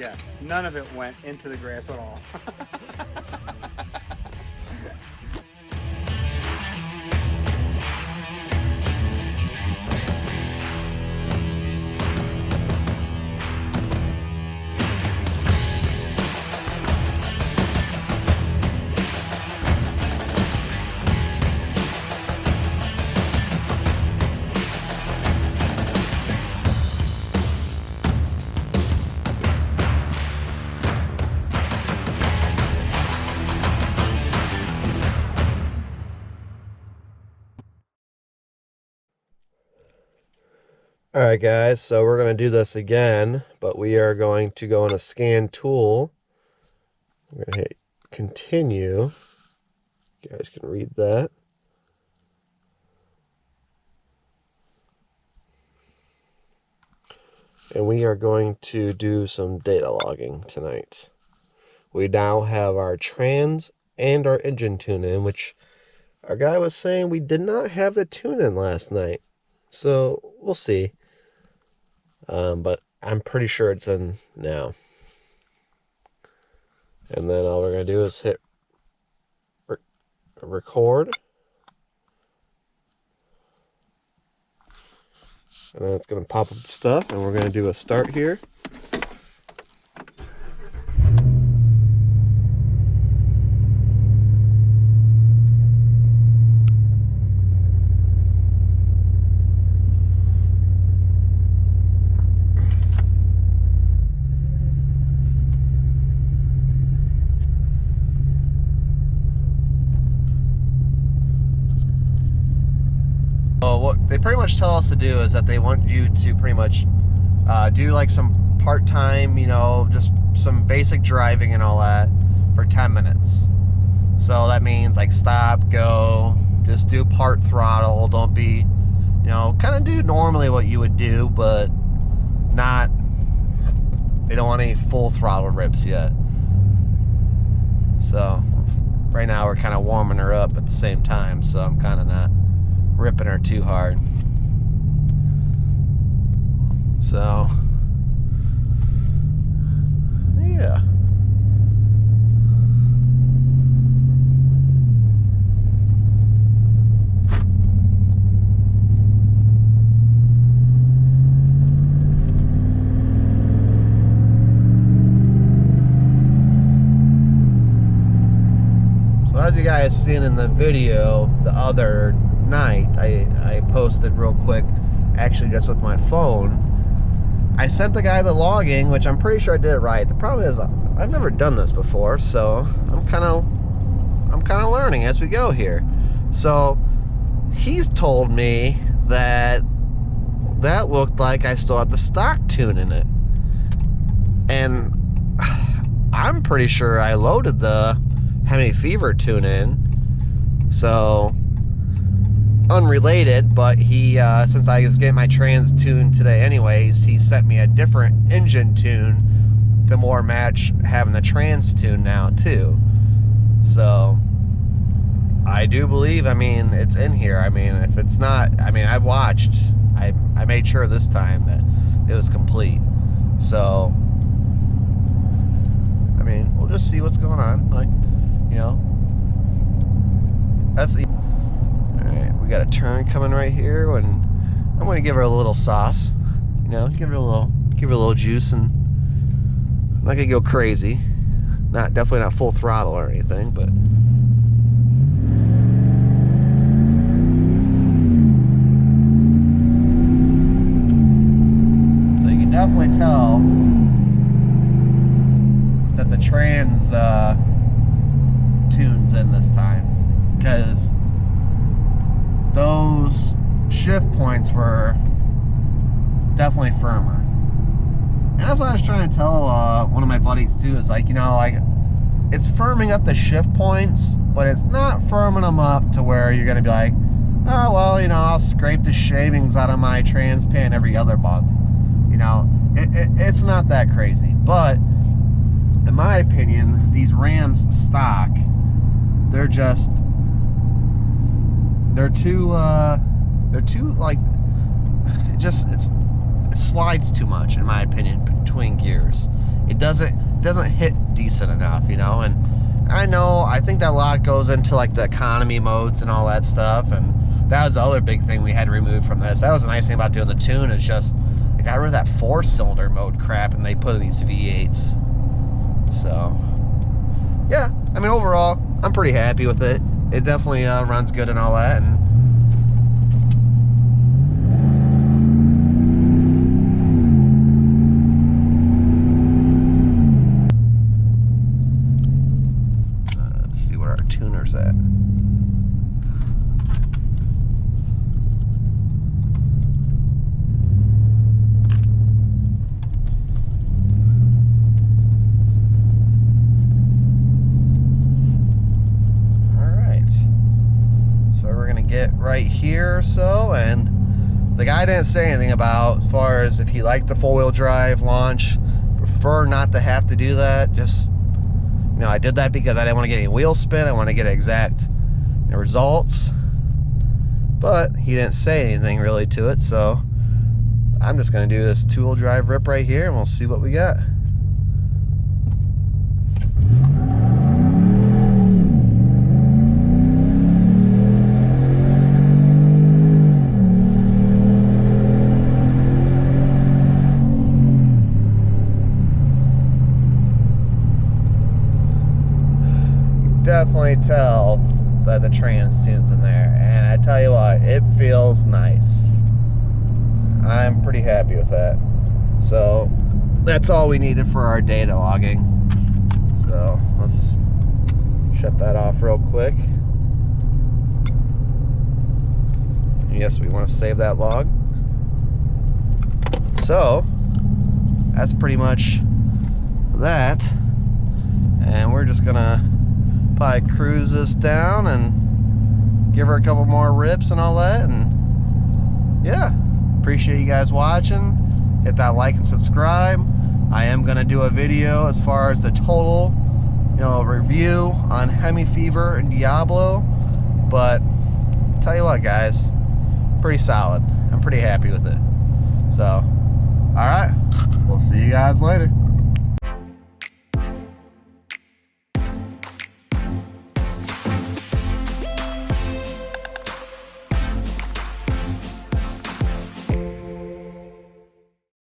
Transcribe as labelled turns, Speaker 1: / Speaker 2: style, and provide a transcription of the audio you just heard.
Speaker 1: Yeah, none of it went into the grass at all.
Speaker 2: Alright guys, so we're going to do this again, but we are going to go in a scan tool. We're going to hit continue. You guys can read that. And we are going to do some data logging tonight. We now have our trans and our engine tune in, which our guy was saying we did not have the tune in last night. So we'll see. But I'm pretty sure it's in now. And then all we're going to do is hit record. And then it's going to pop up the stuff, and we're going to do a start here. What they pretty much tell us to do is that they want you to pretty much do like some part-time, you know, just some basic driving and all that for 10 minutes. So that means like stop, go, just do part throttle. Don't be, you know, kind of do normally what you would do, but not, they don't want any full throttle rips yet. So right now we're kind of warming her up at the same time, so I'm kind of not ripping her too hard. So yeah. So as you guys seen in the video the other night, I posted real quick, actually just with my phone. I sent the guy the logging, which I'm pretty sure I did it right. The problem is I've never done this before, so I'm kind of learning as we go here. So he's told me that looked like I still had the stock tune in it, and I'm pretty sure I loaded the Hemifever tune in. So unrelated, but he since I was getting my trans tune today anyways, he sent me a different engine tune to more match having the trans tune now too. So I do believe, I mean, it's in here. I mean, if it's not, I mean, I've watched, I made sure this time that it was complete. So I mean, we'll just see what's going on. Like, you know, that's the we got a turn coming right here, and I'm going to give her a little sauce, you know, give her a little juice, and I'm not going to go crazy, definitely not full throttle or anything, but so you can definitely tell that the trans tune's in this time, because those shift points were definitely firmer. And that's what I was trying to tell one of my buddies too, is like, you know, like, it's firming up the shift points, but it's not firming them up to where you're going to be like, oh, well, you know, I'll scrape the shavings out of my trans pan every other month. You know, it's not that crazy. But in my opinion, these Rams stock, they're too like, it's slides too much, in my opinion, between gears. It doesn't hit decent enough, you know. And I think that a lot goes into like the economy modes and all that stuff, and that was the other big thing we had removed from this. That was the nice thing about doing the tune, is just I got rid of that 4-cylinder mode crap and they put in these V8s. So yeah, I mean, overall I'm pretty happy with it. It definitely runs good and all that. And let's see what our tuner's at. Right here or so, and the guy didn't say anything about as far as if he liked the 4-wheel drive launch. Prefer not to have to do that. Just, you know, I did that because I didn't want to get any wheel spin. I want to get exact, you know, results, but he didn't say anything really to it. So I'm just going to do this 2-wheel drive rip right here and we'll see what we got. Definitely tell that the trans tune's in there, and I tell you what, it feels nice. I'm pretty happy with that. So that's all we needed for our data logging. So let's shut that off real quick. Yes, we want to save that log. So that's pretty much that, and we're just gonna probably cruise this down and give her a couple more rips and all that. And yeah, appreciate you guys watching. Hit that like and subscribe. I am gonna do a video as far as the total, you know, review on Hemifever and Diablo, but tell you what, guys, pretty solid. I'm pretty happy with it. So all right, we'll see you guys later.